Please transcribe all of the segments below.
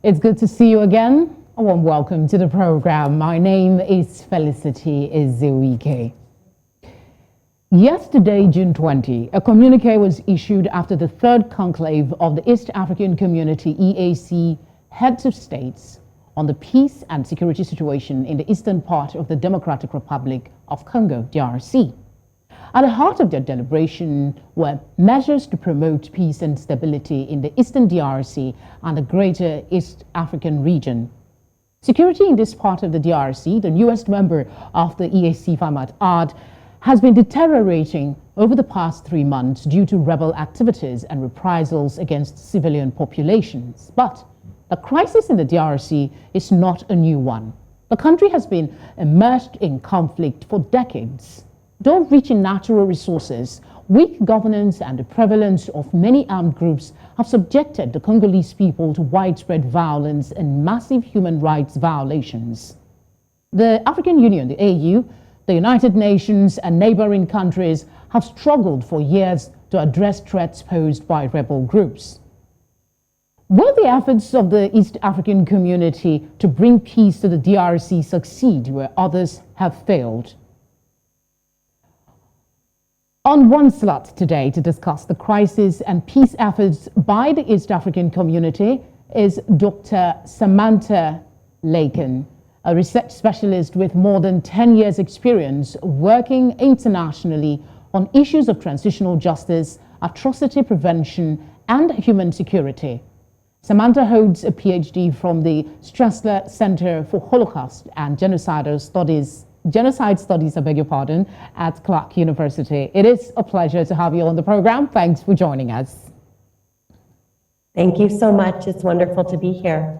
It's good to see you again. A warm welcome to the program. My name is Felicity Ezewuike. Yesterday, June 20, a communique was issued after the third conclave of the East African Community EAC heads of states on the peace and security situation in the eastern part of the Democratic Republic of Congo, DRC. At the heart of their deliberation were measures to promote peace and stability in the eastern DRC and the greater East African region. Security in this part of the DRC, the newest member of the EAC, I might add, has been deteriorating over the past 3 months due to rebel activities and reprisals against civilian populations. But the crisis in the DRC is not a new one. The country has been immersed in conflict for decades. Though rich in natural resources, weak governance and the prevalence of many armed groups have subjected the Congolese people to widespread violence and massive human rights violations. The African Union, the AU, the United Nations and neighboring countries have struggled for years to address threats posed by rebel groups. Will the efforts of the East African community to bring peace to the DRC succeed where others have failed? On one slot today to discuss the crisis and peace efforts by the East African community is Dr. Samantha Lakin, a research specialist with more than 10 years' experience working internationally on issues of transitional justice, atrocity prevention, and human security. Samantha holds a PhD from the Strassler Center for Holocaust and Genocide Studies, at Clark University. It is a pleasure to have you on the program. Thanks for joining us. Thank you so much. It's wonderful to be here.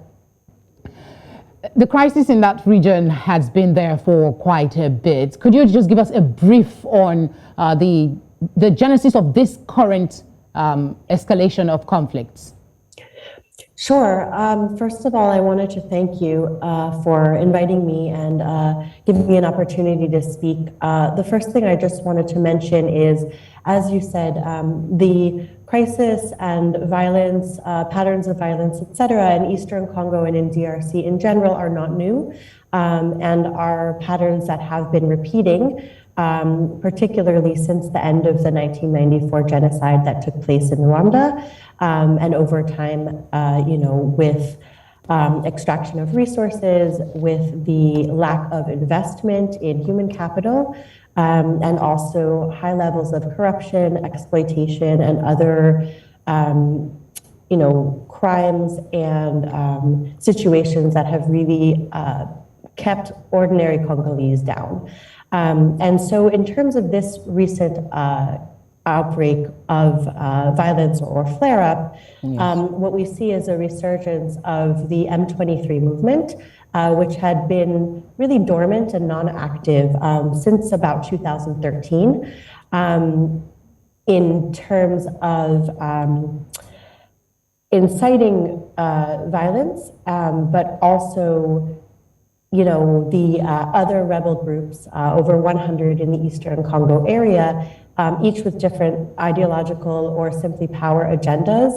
The crisis in that region has been there for quite a bit. Could you just give us a brief on the genesis of this current escalation of conflicts? Sure. First of all, I wanted to thank you for inviting me and giving me an opportunity to speak. The first thing I just wanted to mention is, as you said, the crisis and violence, patterns of violence, etc., in Eastern Congo and in DRC in general are not new and are patterns that have been repeating, particularly since the end of the 1994 genocide that took place in Rwanda. And over time, with extraction of resources, with the lack of investment in human capital, and also high levels of corruption, exploitation, and other, crimes and situations that have really kept ordinary Congolese down. And so in terms of this recent outbreak of violence or flare-up, yes. What we see is a resurgence of the M23 movement, which had been really dormant and non-active since about 2013 in terms of inciting violence, but also the other rebel groups, over 100 in the Eastern Congo area, each with different ideological or simply power agendas,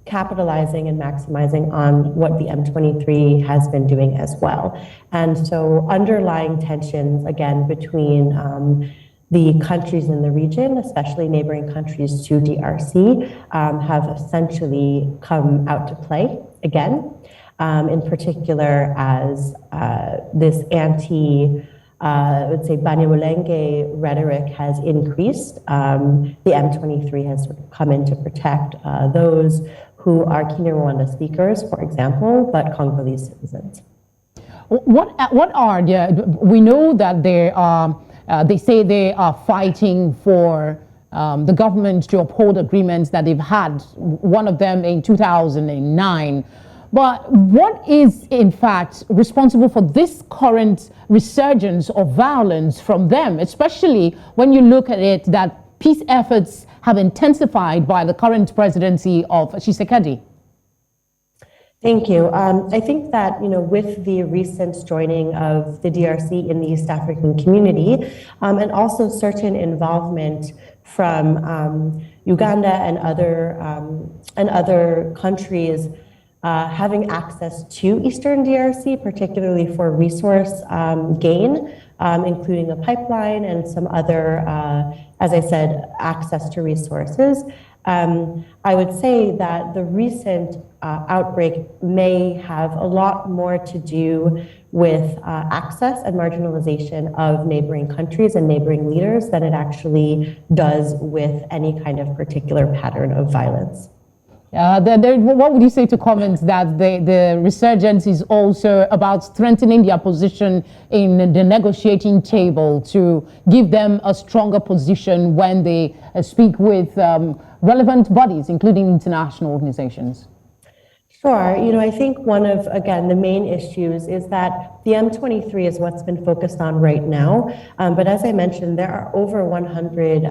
capitalizing and maximizing on what the M23 has been doing as well. And so underlying tensions, again, between the countries in the region, especially neighboring countries to DRC, have essentially come out to play again. In particular, as this I would say Banyamulenge rhetoric has increased, the M23 has sort of come in to protect those who are Kinyarwanda speakers, for example, but Congolese citizens. What are we know that they say they are fighting for the government to uphold agreements that they've had, one of them in 2009. But what is, in fact, responsible for this current resurgence of violence from them, especially when you look at it that peace efforts have intensified by the current presidency of Tshisekedi? Thank you. I think that, with the recent joining of the DRC in the East African community, and also certain involvement from Uganda and other countries having access to Eastern DRC, particularly for resource gain, including a pipeline and some other, as I said, access to resources. I would say that the recent outbreak may have a lot more to do with access and marginalization of neighboring countries and neighboring leaders than it actually does with any kind of particular pattern of violence. What would you say to comments that the resurgence is also about strengthening their position in the negotiating table to give them a stronger position when they speak with relevant bodies, including international organizations? Sure. I think one of, again, the main issues is that the M23 is what's been focused on right now. But as I mentioned, there are over 100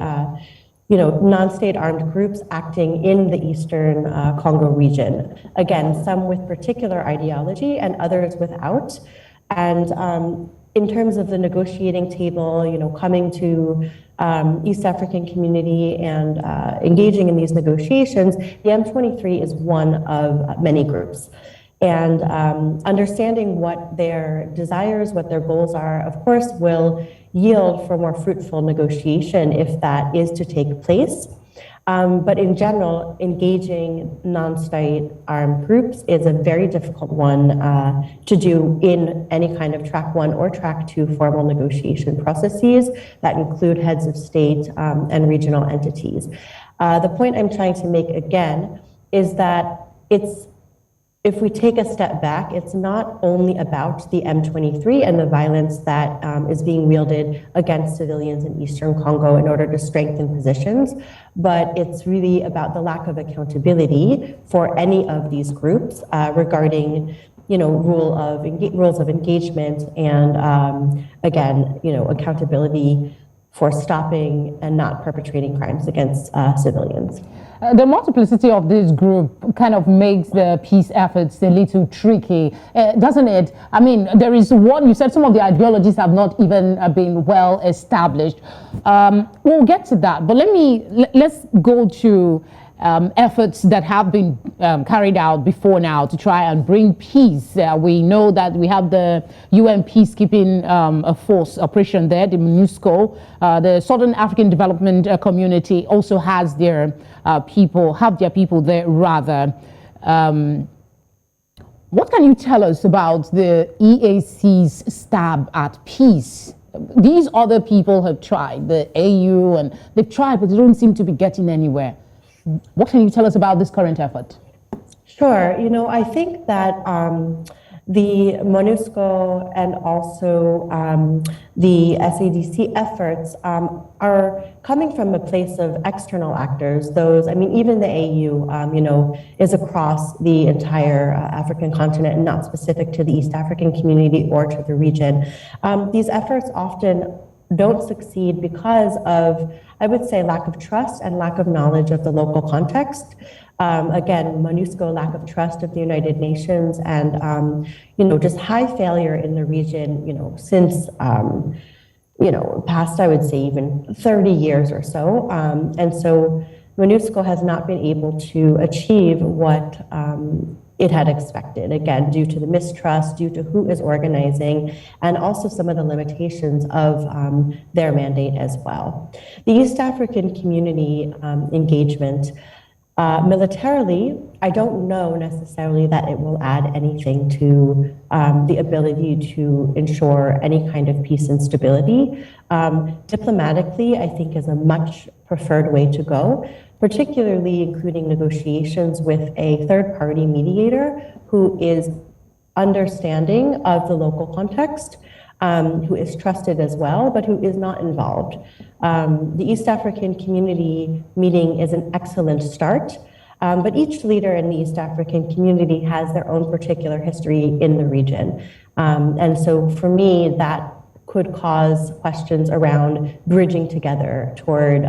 non-state armed groups acting in the Eastern Congo region. Again, some with particular ideology and others without. And in terms of the negotiating table, coming to East African community and engaging in these negotiations, the M23 is one of many groups. And understanding what their desires, what their goals are, of course, will yield for more fruitful negotiation if that is to take place. But in general, engaging non-state armed groups is a very difficult one to do in any kind of track 1 or track 2 formal negotiation processes that include heads of state and regional entities. The point I'm trying to make again is that if we take a step back, it's not only about the M23 and the violence that is being wielded against civilians in Eastern Congo in order to strengthen positions, but it's really about the lack of accountability for any of these groups regarding rules of engagement and again, accountability for stopping and not perpetrating crimes against civilians. The multiplicity of this group kind of makes the peace efforts a little tricky, doesn't it? I mean, there is one, you said some of the ideologies have not even been well established. We'll get to that, but let's go to efforts that have been carried out before now to try and bring peace. We know that we have the UN peacekeeping force operation there, the MONUSCO. The Southern African Development Community also has their people there rather. What can you tell us about the EAC's stab at peace? These other people have tried, the AU, and they've tried, but they don't seem to be getting anywhere. What can you tell us about this current effort? Sure. I think that the MONUSCO and also the SADC efforts are coming from a place of external actors. Even the AU, is across the entire African continent and not specific to the East African community or to the region. These efforts often don't succeed because of, I would say, lack of trust and lack of knowledge of the local context. Again, MONUSCO, lack of trust of the United Nations, and just high failure in the region, since past, I would say, even 30 years or so. And so MONUSCO has not been able to achieve what it had expected, again, due to the mistrust, due to who is organizing, and also some of the limitations of their mandate as well. The East African community engagement, militarily, I don't know necessarily that it will add anything to the ability to ensure any kind of peace and stability. Diplomatically, I think is a much preferred way to go, particularly including negotiations with a third-party mediator who is understanding of the local context, who is trusted as well, but who is not involved. The East African community meeting is an excellent start, but each leader in the East African community has their own particular history in the region. And so for me, that could cause questions around bridging together toward,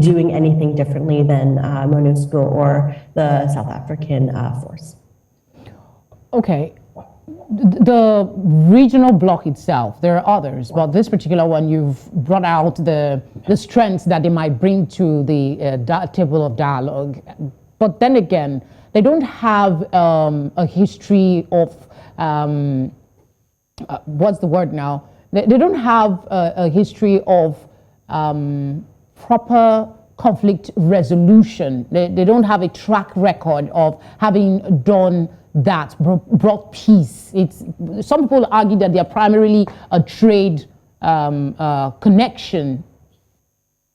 doing anything differently than MONUSCO or the South African force. Okay. The regional bloc itself, there are others, but this particular one, you've brought out the strengths that they might bring to the table of dialogue. But then again, they don't have a history of, what's the word now? They don't have a history of proper conflict resolution. They don't have a track record of having done that, brought peace. Some people argue that they are primarily a trade connection.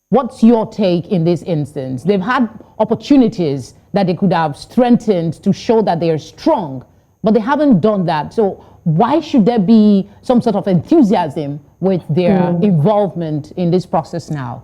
What's your take in this instance? They've had opportunities that they could have strengthened to show that they are strong, but they haven't done that. So why should there be some sort of enthusiasm with their involvement in this process now?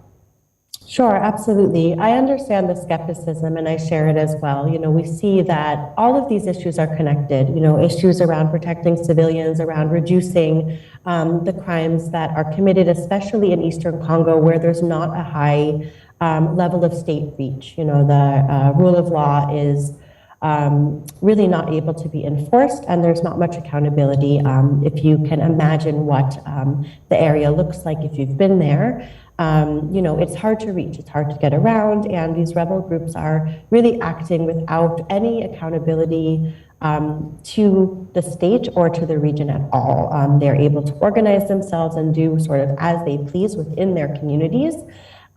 Sure, absolutely. I understand the skepticism and I share it as well. You know, we see that all of these issues are connected, you know, issues around protecting civilians, around reducing the crimes that are committed, especially in Eastern Congo, where there's not a high level of state reach. You know, the rule of law is really not able to be enforced, and there's not much accountability. If you can imagine what the area looks like if you've been there, you know, it's hard to reach, it's hard to get around, and these rebel groups are really acting without any accountability to the state or to the region at all. They're able to organize themselves and do sort of as they please within their communities,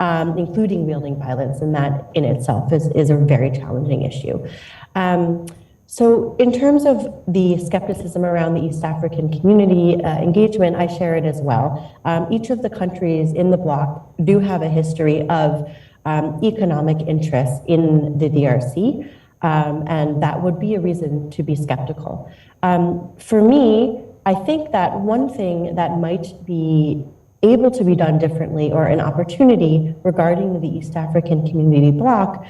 including wielding violence, and that in itself is a very challenging issue. So in terms of the skepticism around the East African community engagement, I share it as well. Each of the countries in the bloc do have a history of economic interests in the DRC, and that would be a reason to be skeptical. For me, I think that one thing that might be able to be done differently, or an opportunity regarding the East African community bloc,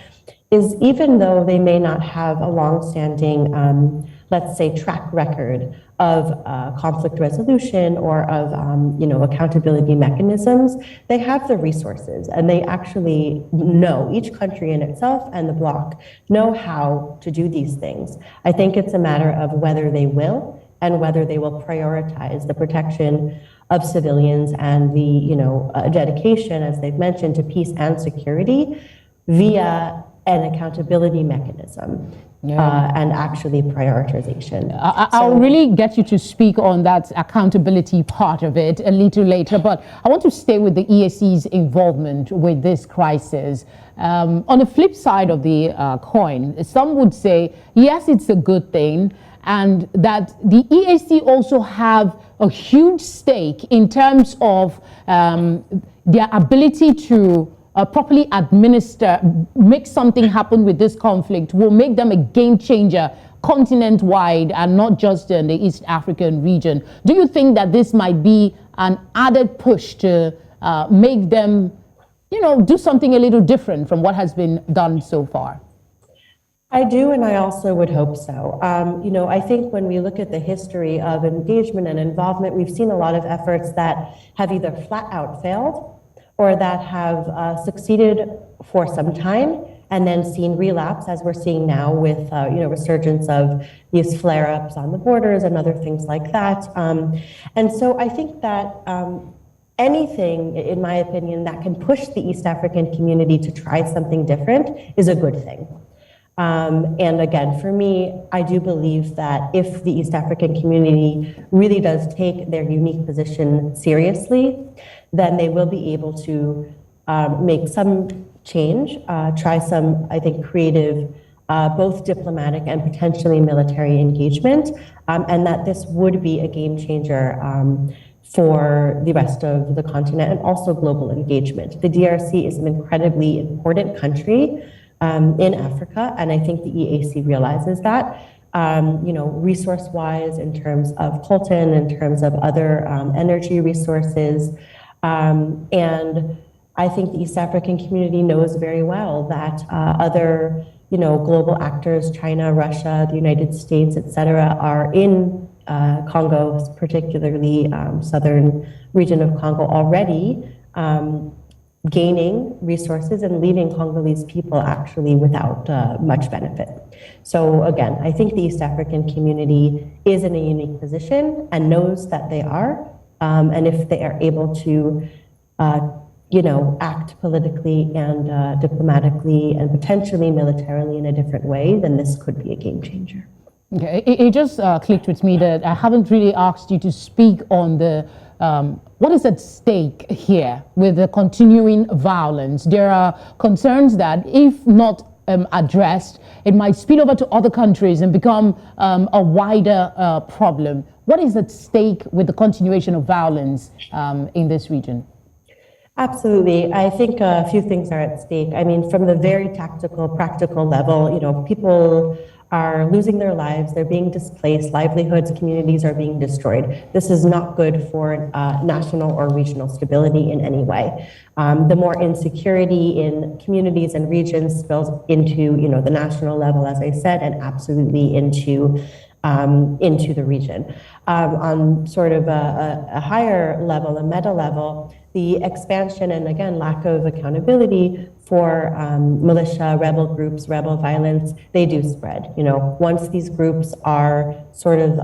is even though they may not have a long-standing, let's say, track record of conflict resolution or of you know, accountability mechanisms, they have the resources, and they actually know, each country in itself and the bloc know how to do these things. I think it's a matter of whether they will, and whether they will prioritize the protection of civilians and the, you know, dedication, as they've mentioned, to peace and security via an accountability mechanism. And actually prioritization. I'll really get you to speak on that accountability part of it a little later, but I want to stay with the EAC's involvement with this crisis. On the flip side of the coin, some would say, yes, it's a good thing, and that the EAC also have a huge stake in terms of their ability to properly administer, make something happen with this conflict, will make them a game changer continent-wide and not just in the East African region. Do you think that this might be an added push to make them, you know, do something a little different from what has been done so far? I do, and I also would hope so. You know, I think when we look at the history of engagement and involvement, we've seen a lot of efforts that have either flat out failed or that have succeeded for some time and then seen relapse, as we're seeing now with you know, resurgence of these flare-ups on the borders and other things like that. And so I think that anything, in my opinion, that can push the East African community to try something different is a good thing. And again, for me, I do believe that if the East African community really does take their unique position seriously, then they will be able to make some change, try some, I think, creative, both diplomatic and potentially military engagement, and that this would be a game changer for the rest of the continent and also global engagement. The DRC is an incredibly important country in Africa, and I think the EAC realizes that. You know, resource-wise, in terms of coltan, in terms of other energy resources, and I think the East African community knows very well that other, you know, global actors, China, Russia, the United States, et cetera, are in Congo, particularly southern region of Congo already, gaining resources and leaving Congolese people actually without much benefit. So again, I think the East African community is in a unique position and knows that they are, and if they are able to act politically and diplomatically and potentially militarily in a different way, then this could be a game changer. Okay, it just clicked with me that I haven't really asked you to speak on the what is at stake here with the continuing violence. There are concerns that if not addressed, it might spill over to other countries and become a wider problem. What is at stake with the continuation of violence in this region? Absolutely. I think a few things are at stake. I mean, from the very tactical, practical level, people are losing their lives, they're being displaced, livelihoods, communities are being destroyed. This is not good for national or regional stability in any way. The more insecurity in communities and regions spills into, the national level, as I said, and absolutely into the region. On sort of a higher level, a meta level, the expansion and again lack of accountability for militia, rebel groups, rebel violence, they do spread. Once these groups are sort of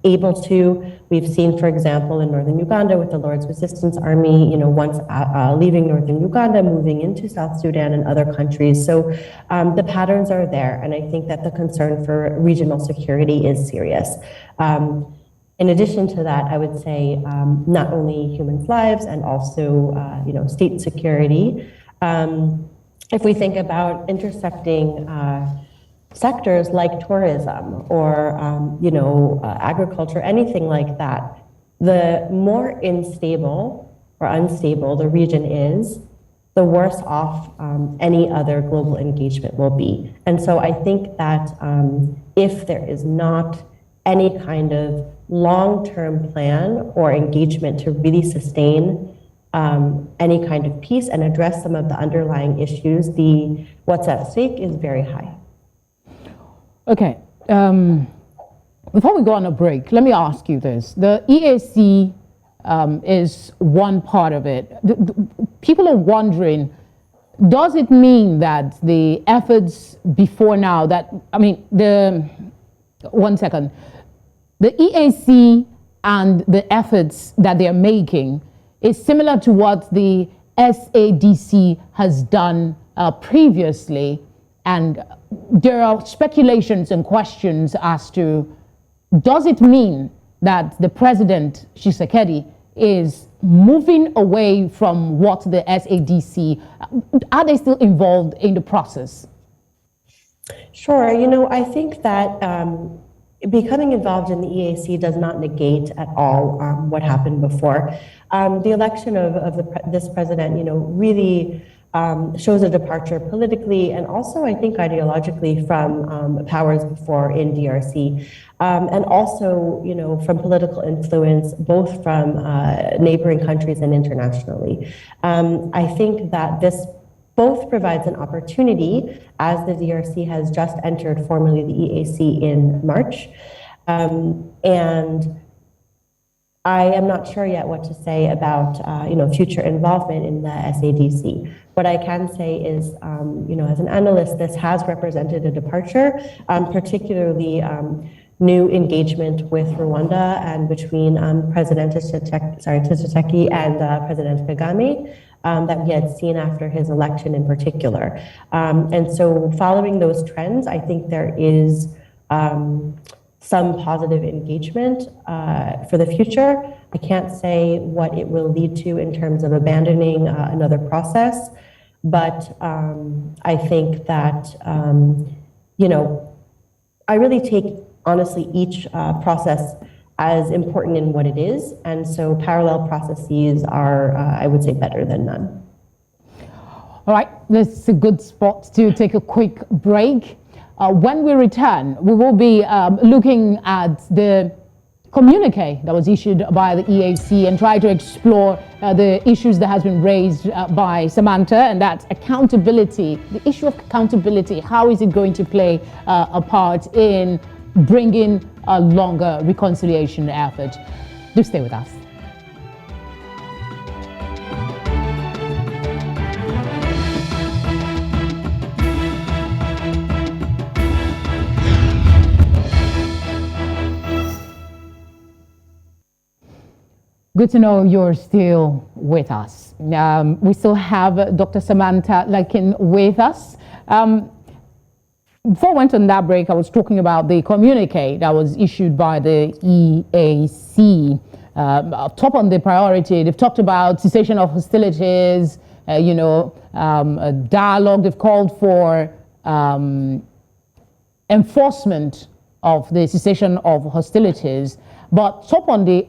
able to, we've seen, for example, in northern Uganda with the Lord's Resistance Army, once leaving northern Uganda, moving into South Sudan and other countries. So the patterns are there, and I think that the concern for regional security is serious. In addition to that, I would say not only humans' lives and also, state security. If we think about intersecting sectors like tourism or, agriculture, anything like that, the more unstable the region is, the worse off any other global engagement will be. And so I think that if there is not any kind of long-term plan or engagement to really sustain any kind of peace and address some of the underlying issues, what's at stake is very high. Okay. Before we go on a break, let me ask you this. The EAC is one part of it. People are wondering, does it mean that the efforts before now one second. The EAC and the efforts that they're making is similar to what the SADC has done previously, and there are speculations and questions as to, does it mean that the President, Tshisekedi, is moving away from what the SADC, are they still involved in the process? Sure, I think that becoming involved in the EAC does not negate at all what happened before. The election of this president, really shows a departure politically and also, I think, ideologically from powers before in DRC, and also, from political influence, both from neighboring countries and internationally. I think that this both provides an opportunity, as the DRC has just entered formally the EAC in March, and I am not sure yet what to say about future involvement in the SADC. What I can say is, as an analyst, this has represented a departure, particularly new engagement with Rwanda and between President Tshisekedi and President Kagame. That we had seen after his election in particular. And so following those trends, I think there is some positive engagement for the future. I can't say what it will lead to in terms of abandoning another process, but I think that, I really take, honestly, each process as important in what it is, and so parallel processes are, I would say, better than none. All right, this is a good spot to take a quick break. When we return, we will be looking at the communique that was issued by the EAC and try to explore the issues that has been raised by Samantha, and that's accountability, the issue of accountability. How is it going to play a part in bringing a longer reconciliation effort? Do stay with us. Good to know you're still with us. We still have Dr. Samantha Lakin with us. Before I went on that break, I was talking about the communique that was issued by the EAC. Top on the priority, they've talked about cessation of hostilities, a dialogue. They've called for enforcement of the cessation of hostilities. But top on the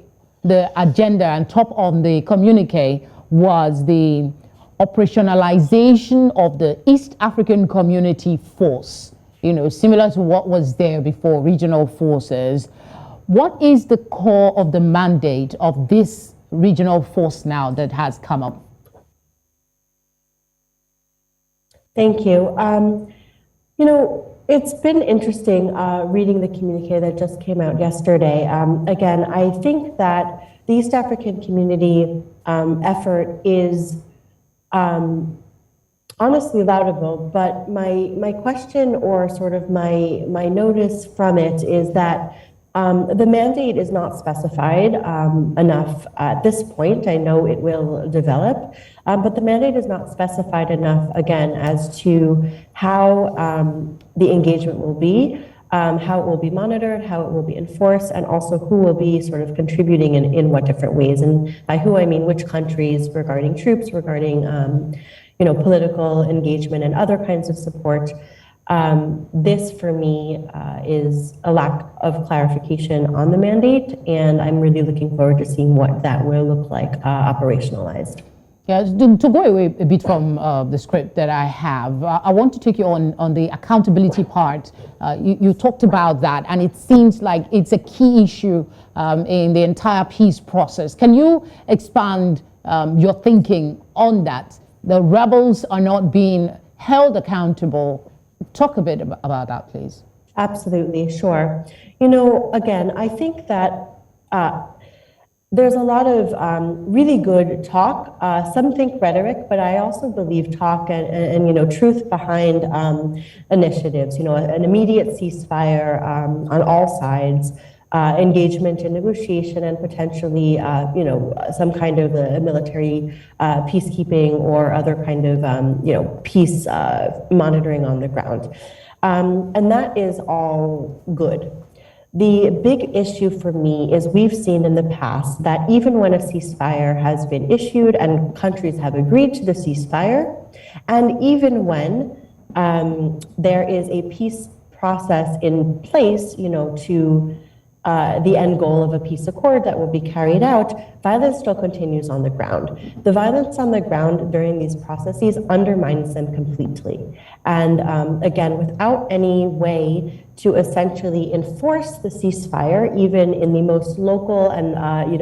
agenda and top on the communique was the operationalization of the East African Community Force, similar to what was there before, regional forces. What is the core of the mandate of this regional force now that has come up? Thank you. It's been interesting reading the communique that just came out yesterday. Again, I think that the East African community effort is honestly laudable, but my question or sort of my notice from it is that the mandate is not specified enough at this point. I know it will develop, but the mandate is not specified enough, again, as to how the engagement will be, how it will be monitored, how it will be enforced, and also who will be sort of contributing in what different ways. And by who, I mean which countries, regarding troops, regarding political engagement and other kinds of support. This, for me, is a lack of clarification on the mandate, and I'm really looking forward to seeing what that will look like operationalized. Yeah, to go away a bit from the script that I have, I want to take you on the accountability part. You talked about that, and it seems like it's a key issue in the entire peace process. Can you expand your thinking on that? The rebels are not being held accountable. Talk a bit about that, please. Absolutely, sure. Again, I think that there's a lot of really good talk. Some think rhetoric, but I also believe talk and truth behind initiatives. An immediate ceasefire on all sides, engagement in negotiation, and potentially some kind of a military peacekeeping or other kind of peace monitoring on the ground, and that is all good. The big issue for me is we've seen in the past that even when a ceasefire has been issued and countries have agreed to the ceasefire, and even when there is a peace process in place, to the end goal of a peace accord that will be carried out, violence still continues on the ground. The violence on the ground during these processes undermines them completely. And again, without any way to essentially enforce the ceasefire, even in the most local and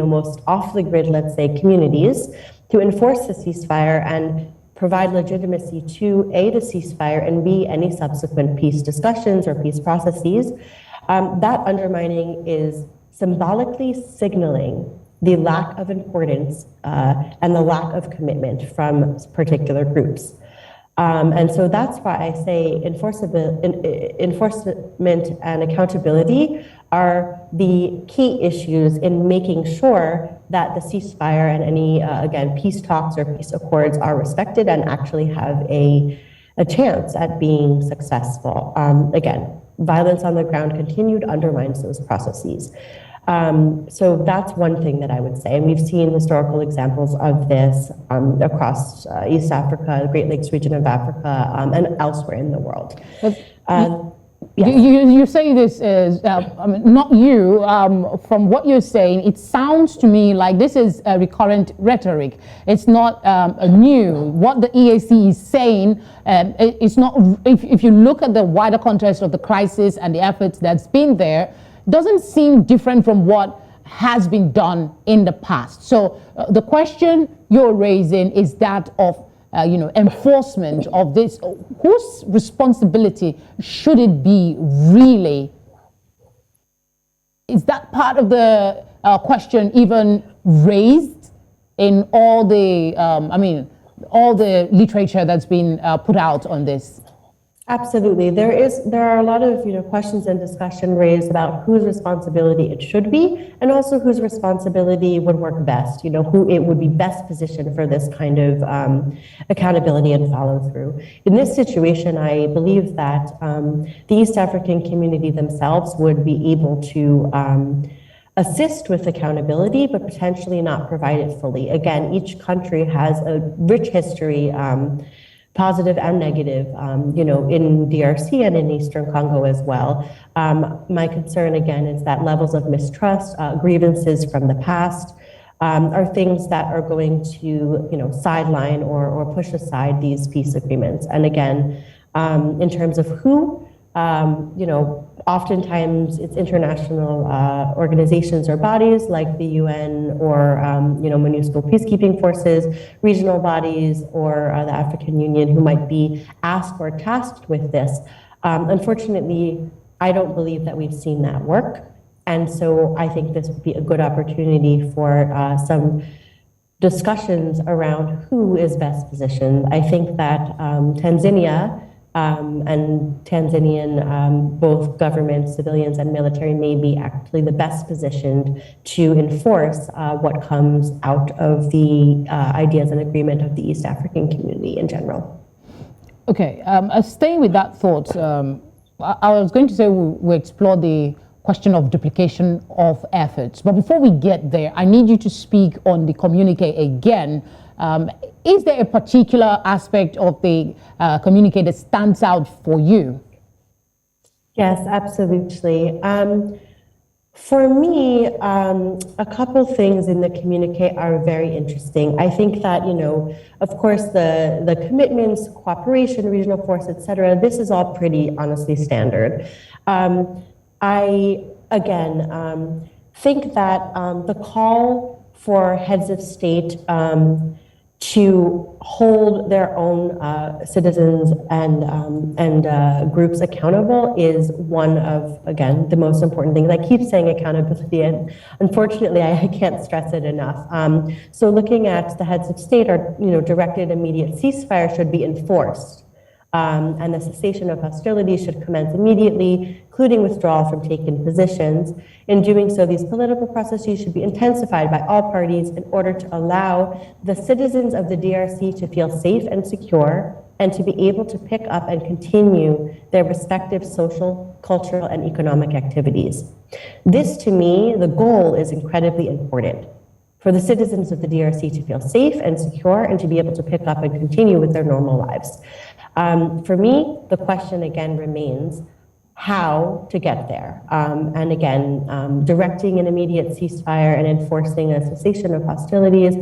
most off the grid, let's say, communities, to enforce the ceasefire and provide legitimacy to A, the ceasefire, and B, any subsequent peace discussions or peace processes, that undermining is symbolically signaling the lack of importance and the lack of commitment from particular groups. And so that's why I say enforcement and accountability are the key issues in making sure that the ceasefire and any, again, peace talks or peace accords are respected and actually have a chance at being successful. Again, violence on the ground continued undermines those processes. So that's one thing that I would say. And we've seen historical examples of this across East Africa, the Great Lakes region of Africa, and elsewhere in the world. You say this is, not you, from what you're saying, it sounds to me like this is a recurrent rhetoric. It's not new. What the EAC is saying, it's not, if you look at the wider context of the crisis and the efforts that's been there, doesn't seem different from what has been done in the past. So the question you're raising is that of enforcement of this. Whose responsibility should it be really? Is that part of the question even raised in all the, all the literature that's been put out on this? Absolutely. There are a lot of questions and discussion raised about whose responsibility it should be, and also whose responsibility would work best. Who it would be best positioned for this kind of accountability and follow through. In this situation, I believe that the East African community themselves would be able to assist with accountability, but potentially not provide it fully. Again, each country has a rich history. Positive and negative, in DRC and in Eastern Congo as well. My concern, again, is that levels of mistrust, grievances from the past, are things that are going to, sideline or push aside these peace agreements. And again, in terms of who, oftentimes it's international organizations or bodies like the UN or municipal peacekeeping forces, regional bodies, or the African Union who might be asked or tasked with this. Unfortunately, I don't believe that we've seen that work. And so I think this would be a good opportunity for some discussions around who is best positioned. I think that Tanzania and Tanzanian, both government, civilians, and military may be actually the best positioned to enforce what comes out of the ideas and agreement of the East African community in general. Okay, staying with that thought, I was going to say we explore the question of duplication of efforts. But before we get there, I need you to speak on the communique again. Is there a particular aspect of the communique that stands out for you? Yes, absolutely. For me, a couple things in the communique are very interesting. I think that, of course, the commitments, cooperation, regional force, et cetera, this is all pretty honestly standard. I, again, think that the call for heads of state to hold their own citizens and groups accountable is one of, again, the most important things. I keep saying accountability, and unfortunately, I can't stress it enough. So looking at the heads of state are, directed immediate ceasefire should be enforced. And the cessation of hostilities should commence immediately, including withdrawal from taken positions. In doing so, these political processes should be intensified by all parties in order to allow the citizens of the DRC to feel safe and secure and to be able to pick up and continue their respective social, cultural, and economic activities. This, to me, the goal is incredibly important. For the citizens of the DRC to feel safe and secure and to be able to pick up and continue with their normal lives. For me, the question again remains how to get there. And again, directing an immediate ceasefire and enforcing a cessation of hostilities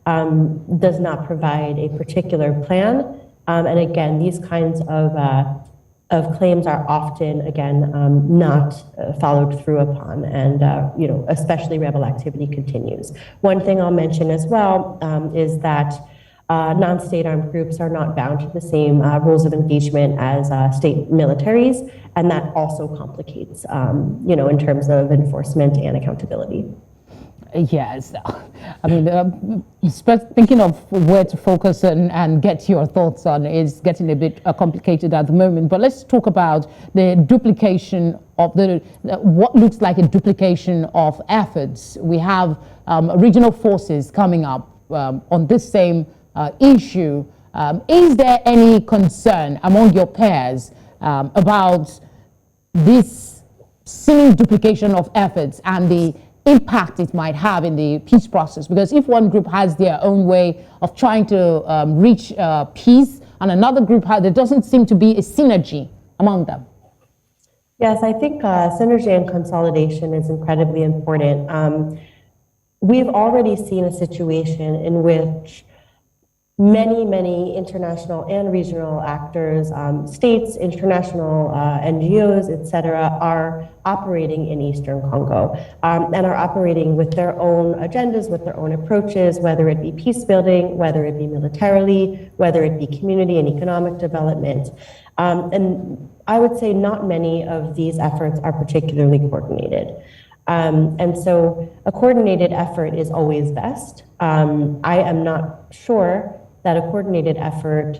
does not provide a particular plan. And again, these kinds of claims are often, again, not followed through upon, and especially rebel activity continues. One thing I'll mention as well is that non-state armed groups are not bound to the same rules of engagement as state militaries, and that also complicates, in terms of enforcement and accountability. Yes, I mean, thinking of where to focus and get your thoughts on is getting a bit complicated at the moment. But let's talk about the duplication of what looks like a duplication of efforts. We have regional forces coming up on this same issue. Is there any concern among your peers about this seeming duplication of efforts and the impact it might have in the peace process? Because if one group has their own way of trying to reach peace and another group there doesn't seem to be a synergy among them. Yes, I think synergy and consolidation is incredibly important. We've already seen a situation in which many international and regional actors, states, international NGOs, et cetera, are operating in Eastern Congo and are operating with their own agendas, with their own approaches, whether it be peace building, whether it be militarily, whether it be community and economic development. And I would say not many of these efforts are particularly coordinated. And so a coordinated effort is always best. I am not sure that a coordinated effort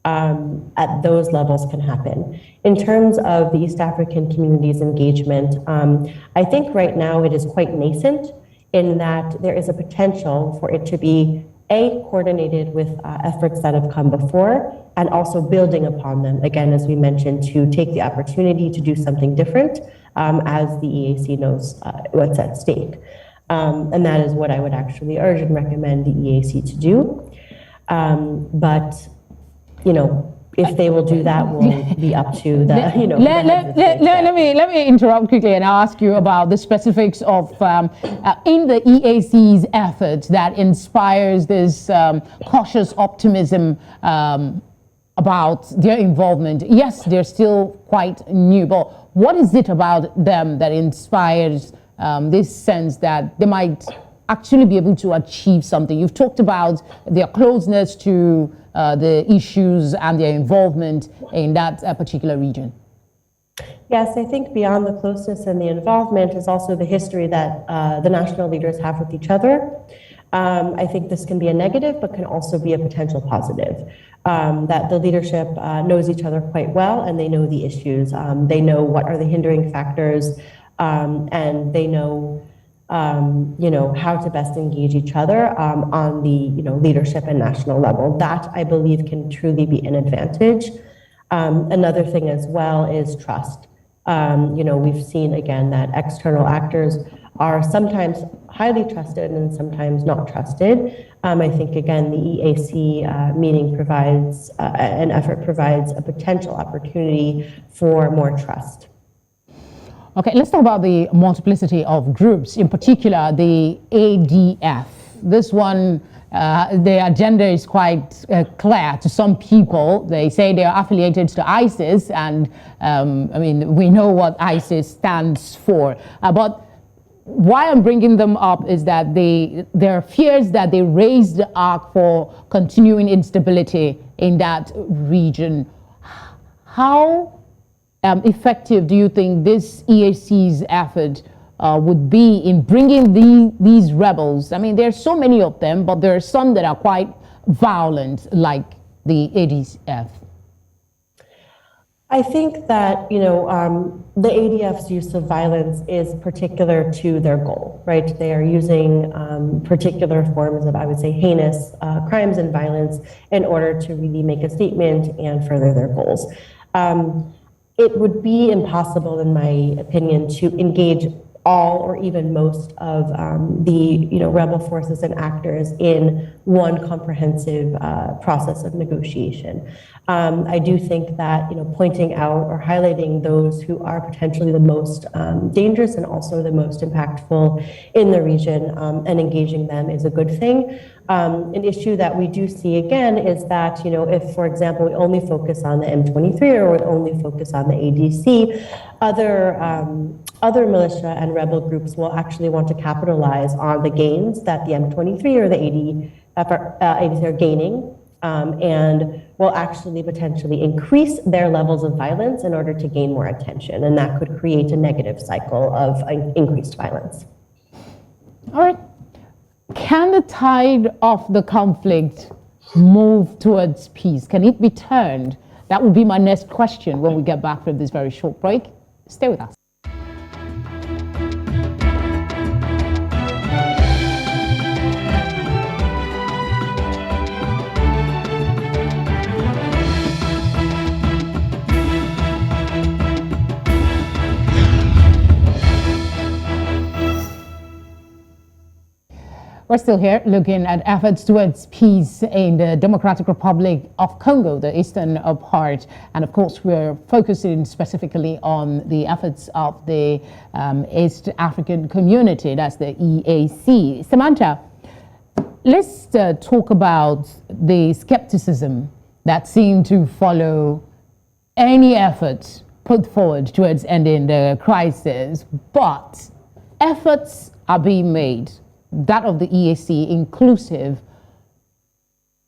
at those levels can happen. In terms of the East African community's engagement, I think right now it is quite nascent in that there is a potential for it to be coordinated with efforts that have come before, and also building upon them, again, as we mentioned, to take the opportunity to do something different as the EAC knows what's at stake. And that is what I would actually urge and recommend the EAC to do. But, you know, if they will do that will be up to the, you know. Let me interrupt quickly and ask you about the specifics of in the EAC's effort that inspires this cautious optimism about their involvement. Yes, they're still quite new, but what is it about them that inspires this sense that they might actually be able to achieve something? You've talked about their closeness to the issues and their involvement in that particular region. Yes, I think beyond the closeness and the involvement is also the history that the national leaders have with each other. I think this can be a negative, but can also be a potential positive. That the leadership knows each other quite well, and they know the issues. They know what are the hindering factors, and they know how to best engage each other on the leadership and national level. That, I believe, can truly be an advantage. Another thing as well is trust. We've seen again that external actors are sometimes highly trusted and sometimes not trusted. I think again the EAC meeting provides an effort provides a potential opportunity for more trust. Okay, let's talk about the multiplicity of groups, in particular the ADF. This one, the agenda is quite clear to some people. They say they are affiliated to ISIS, and we know what ISIS stands for. But why I'm bringing them up is that there are fears that they raise the arc for continuing instability in that region. How effective do you think this EAC's effort would be in bringing these rebels? I mean, there are so many of them, but there are some that are quite violent, like the ADF. I think that, the ADF's use of violence is particular to their goal, right? They are using particular forms of, I would say, heinous crimes and violence in order to really make a statement and further their goals. It would be impossible, in my opinion, to engage all or even most of the rebel forces and actors in one comprehensive process of negotiation. I do think that pointing out or highlighting those who are potentially the most dangerous and also the most impactful in the region and engaging them is a good thing. An issue that we do see again is that if, for example, we only focus on the M23 or we only focus on the ADC, other militia and rebel groups will actually want to capitalize on the gains that the M23 or the ADC are gaining, and will actually potentially increase their levels of violence in order to gain more attention, and that could create a negative cycle of increased violence. All right. Can the tide of the conflict move towards peace? Can it be turned? That will be my next question when we get back from this very short break. Stay with us. We're still here looking at efforts towards peace in the Democratic Republic of Congo, the eastern part. And of course, we're focusing specifically on the efforts of the East African community, that's the EAC. Samantha, let's talk about the skepticism that seemed to follow any effort put forward towards ending the crisis. But efforts are being made, that of the EAC inclusive.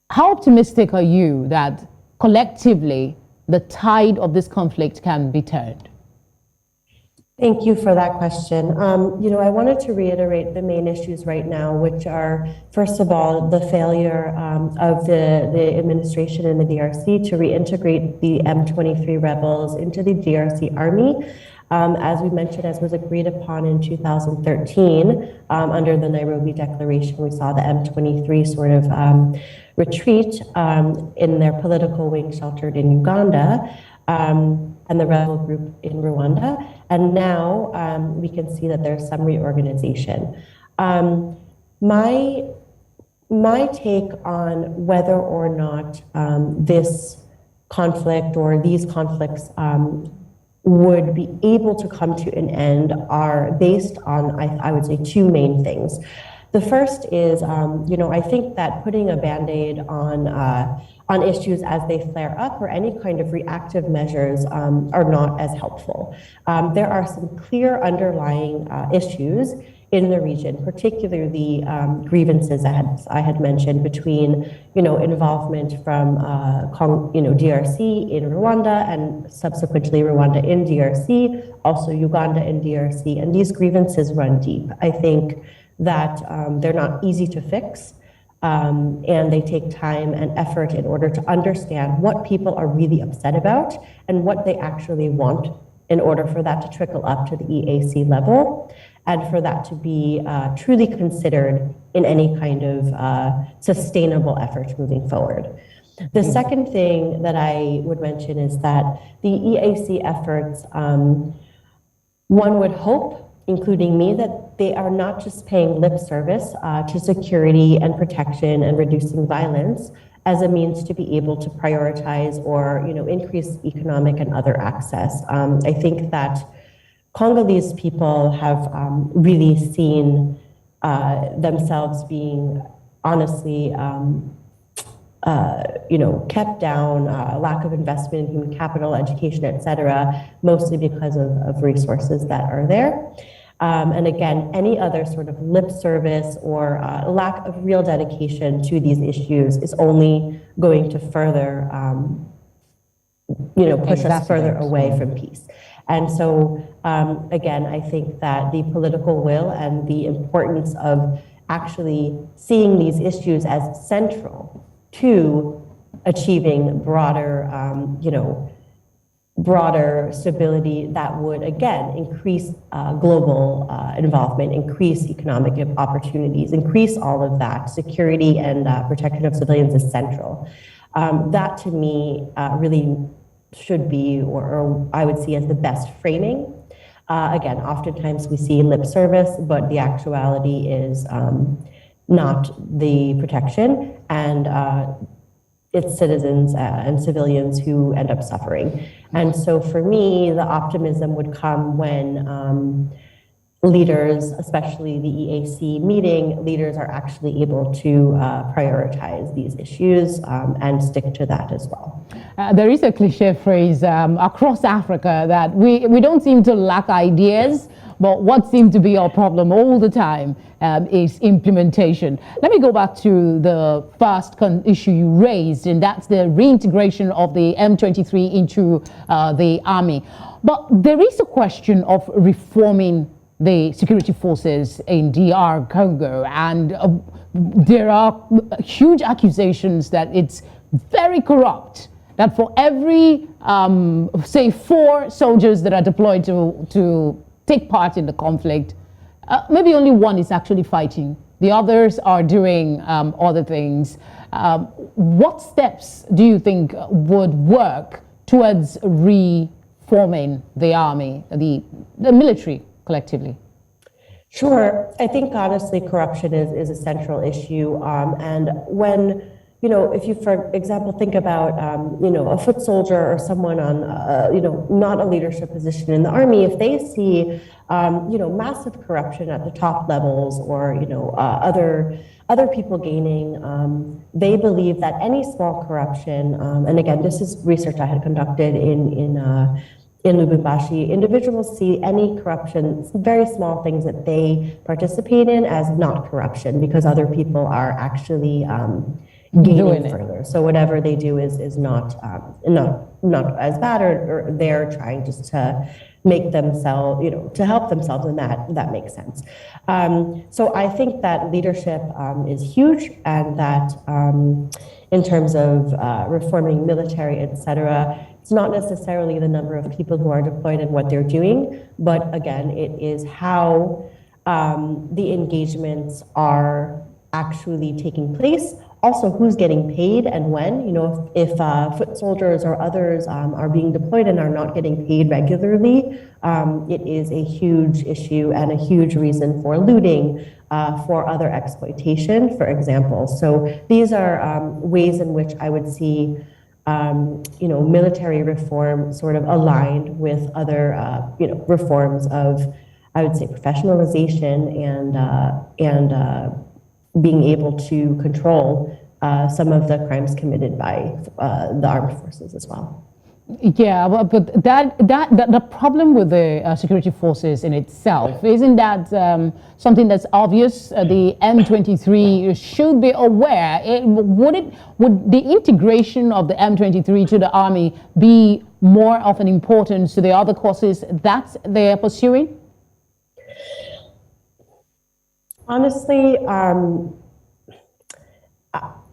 How optimistic are you that collectively the tide of this conflict can be turned? Thank you for that question. I wanted to reiterate the main issues right now, which are, first of all, the failure of the administration in the DRC to reintegrate the M23 rebels into the DRC army. As we mentioned, as was agreed upon in 2013, under the Nairobi Declaration, we saw the M23 sort of retreat in their political wing sheltered in Uganda. And the rebel group in Rwanda. And now we can see that there's some reorganization. My take on whether or not this conflict or these conflicts would be able to come to an end are based on, I would say, two main things. The first is, I think that putting a Band-Aid on issues as they flare up or any kind of reactive measures are not as helpful. There are some clear underlying issues in the region, particularly the grievances I had mentioned between, involvement from, DRC in Rwanda and subsequently Rwanda in DRC, also Uganda in DRC, and these grievances run deep. I think that they're not easy to fix. And they take time and effort in order to understand what people are really upset about and what they actually want in order for that to trickle up to the EAC level and for that to be truly considered in any kind of sustainable effort moving forward. The second thing that I would mention is that the EAC efforts, one would hope, including me, that they are not just paying lip service to security and protection and reducing violence as a means to be able to prioritize or increase economic and other access. I think that Congolese people have really seen themselves being honestly kept down, lack of investment in human capital, education, et cetera, mostly because of resources that are there. And again, any other sort of lip service or lack of real dedication to these issues is only going to further, push us further away from peace. And so, again, I think that the political will and the importance of actually seeing these issues as central to achieving broader, broader stability that would, again, increase global involvement, increase economic opportunities, increase all of that. Security and protection of civilians is central. That, to me, really should be, or I would see as the best framing. Again, oftentimes we see lip service, but the actuality is not the protection, and it's citizens and civilians who end up suffering. And so for me, the optimism would come when leaders, especially the EAC meeting, leaders are actually able to prioritize these issues and stick to that as well. There is a cliche phrase across Africa that we don't seem to lack ideas, but what seems to be our problem all the time is implementation. Let me go back to the first issue you raised, and that's the reintegration of the M23 into the army. But there is a question of reforming the security forces in DR Congo, and there are huge accusations that it's very corrupt, that for every, say, 4 soldiers that are deployed to take part in the conflict, maybe only 1 is actually fighting. The others are doing other things. What steps do you think would work towards reforming the army, the military collectively? Sure. I think honestly corruption is a central issue. And when, if you, for example, think about, a foot soldier or someone on, not a leadership position in the army, if they see, massive corruption at the top levels or, other people gaining, they believe that any small corruption, and again, this is research I had conducted in Lubumbashi, individuals see any corruption, very small things that they participate in as not corruption because other people are actually gaining further. So whatever they do is not not as bad, or they're trying just to make themselves, to help themselves, and that makes sense. So I think that leadership is huge, and that in terms of reforming military, et cetera, it's not necessarily the number of people who are deployed and what they're doing, but again, it is how the engagements are actually taking place. Also, who's getting paid and when. If foot soldiers or others are being deployed and are not getting paid regularly, it is a huge issue and a huge reason for looting, for other exploitation, for example. So these are ways in which I would see military reform sort of aligned with other reforms of, I would say, professionalization and being able to control some of the crimes committed by the armed forces as well. Yeah, but the problem with the security forces in itself, isn't that something that's obvious? The M23 should be aware. Would the integration of the M23 to the army be more of an importance to the other causes that they're pursuing? Honestly,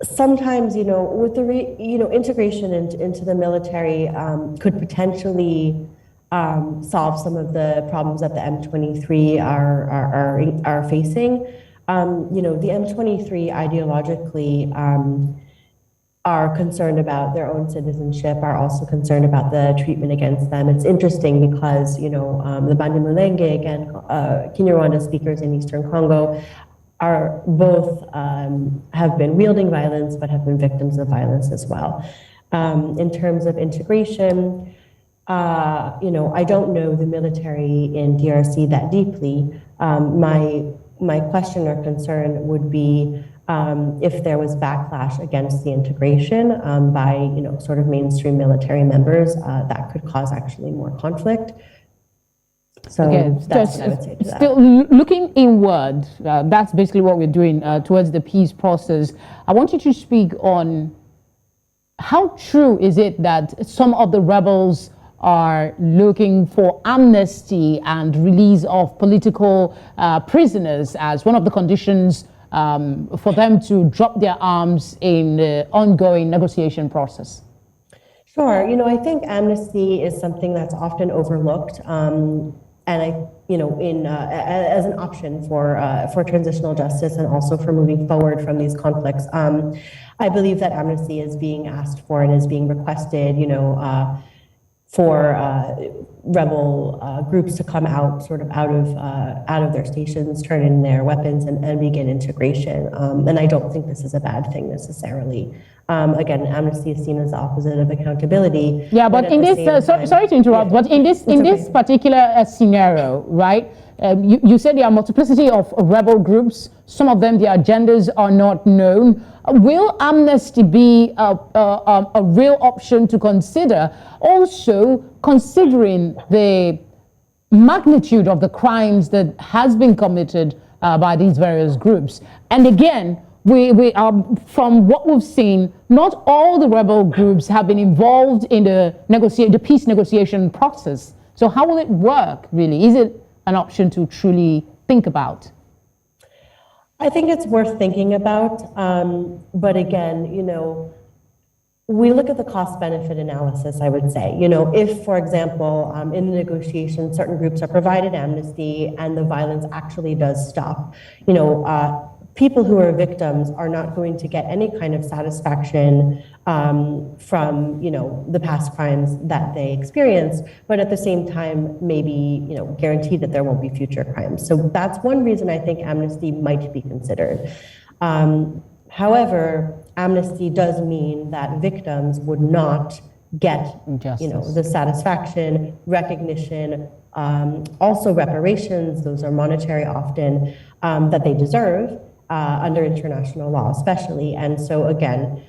sometimes, with the integration into the military could potentially solve some of the problems that the M23 are facing. The M23 ideologically are concerned about their own citizenship, are also concerned about the treatment against them. It's interesting because, the Banyamulenge, again, Kinyarwanda speakers in Eastern Congo, are both have been wielding violence, but have been victims of violence as well. In terms of integration, I don't know the military in DRC that deeply. My question or concern would be if there was backlash against the integration by sort of mainstream military members, that could cause actually more conflict. So that's what I would say to that. Still looking inward, that's basically what we're doing towards the peace process. I want you to speak on how true is it that some of the rebels are looking for amnesty and release of political prisoners as one of the conditions for them to drop their arms in the ongoing negotiation process? Sure. I think amnesty is something that's often overlooked. And as an option for transitional justice and also for moving forward from these conflicts. I believe that amnesty is being asked for and is being requested, for rebel groups to come out out of their stations, turn in their weapons, and begin integration. And I don't think this is a bad thing necessarily. Again, amnesty is seen as the opposite of accountability. Yeah, but in this, sorry to interrupt, but in this particular scenario, right? You said there are multiplicity of rebel groups. Some of them, their agendas are not known. Will amnesty be a real option to consider? Also, considering the magnitude of the crimes that has been committed by these various groups. And again, we from what we've seen, not all the rebel groups have been involved in the peace negotiation process. So how will it work, really? Is it an option to truly think about? I think it's worth thinking about, but again, we look at the cost-benefit analysis, I would say. If, for example, in the negotiations, certain groups are provided amnesty and the violence actually does stop, people who are victims are not going to get any kind of satisfaction from, the past crimes that they experienced, but at the same time, maybe, guaranteed that there won't be future crimes. So that's one reason I think amnesty might be considered. However, amnesty does mean that victims would not get, the satisfaction, recognition, also reparations, those are monetary often, that they deserve under international law especially. And so again,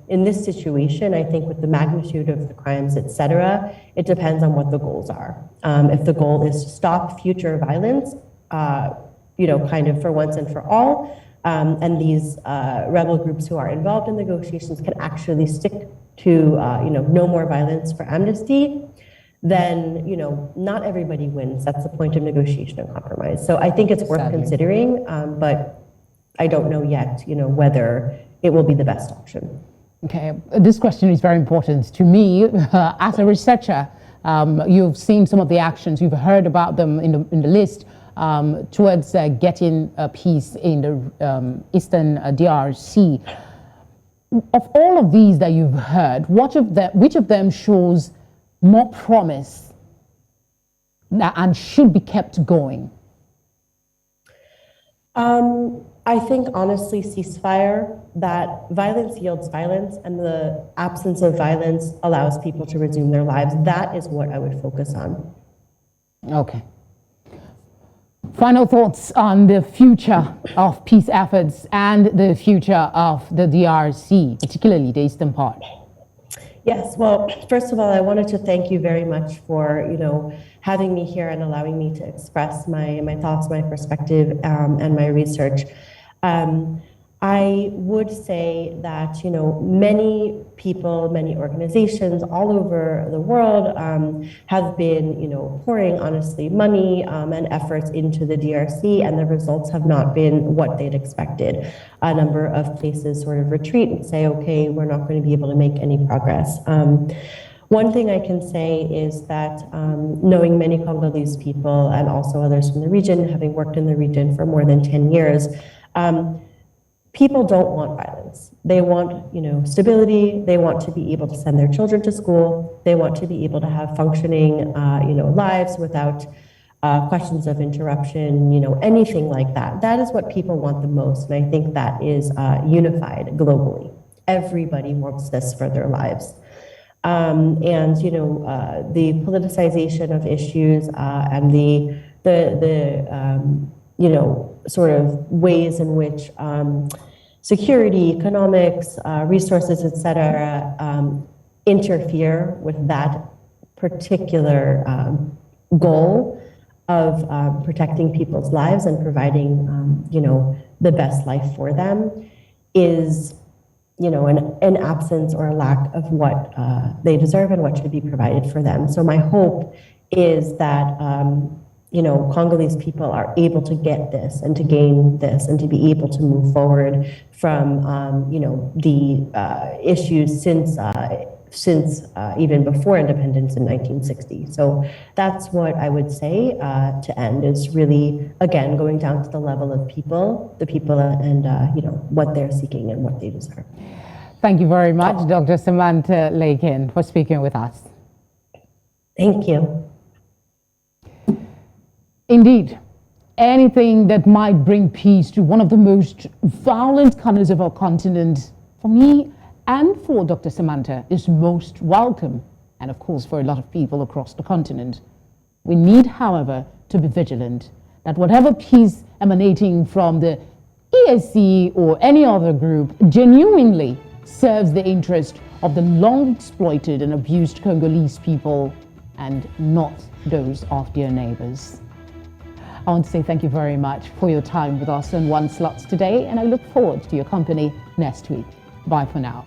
in this situation, I think with the magnitude of the crimes, et cetera, it depends on what the goals are. If the goal is to stop future violence, kind of for once and for all, and these rebel groups who are involved in negotiations can actually stick to, no more violence for amnesty, then, not everybody wins. That's the point of negotiation and compromise. So I think it's worth considering, but I don't know yet, whether it will be the best option. Okay, this question is very important to me. As a researcher, you've seen some of the actions, you've heard about them in the list towards getting peace in the eastern DRC. Of all of these that you've heard, which of them shows more promise and should be kept going? I think, honestly, ceasefire, that violence yields violence, and the absence of violence allows people to resume their lives. That is what I would focus on. Okay. Final thoughts on the future of peace efforts and the future of the DRC, particularly the eastern part. Yes, well, first of all, I wanted to thank you very much for, having me here and allowing me to express my thoughts, my perspective, and my research. I would say that, many people, many organizations all over the world have been, pouring, honestly, money and efforts into the DRC, and the results have not been what they'd expected. A number of places sort of retreat and say, okay, we're not going to be able to make any progress. One thing I can say is that knowing many Congolese people and also others from the region, having worked in the region for more than 10 years, people don't want violence. They want, stability. They want to be able to send their children to school. They want to be able to have functioning, lives without questions of interruption, anything like that. That is what people want the most, and I think that is unified globally. Everybody wants this for their lives. The politicization of issues and the sort of ways in which security, economics, resources, et cetera, interfere with that particular goal of protecting people's lives and providing, the best life for them is, an absence or a lack of what they deserve and what should be provided for them. So my hope is that Congolese people are able to get this and to gain this and to be able to move forward from, the issues since even before independence in 1960. So that's what I would say to end, is really, again, going down to the level of the people and, what they're seeking and what they deserve. Thank you very much, Dr. Samantha Lakin, for speaking with us. Thank you. Indeed, anything that might bring peace to one of the most violent corners of our continent, for me and for Dr. Samantha, is most welcome, and of course for a lot of people across the continent. We need, however, to be vigilant that whatever peace emanating from the EAC or any other group genuinely serves the interest of the long exploited and abused Congolese people and not those of their neighbors. I want to say thank you very much for your time with us on One Slots today, and I look forward to your company next week. Bye for now.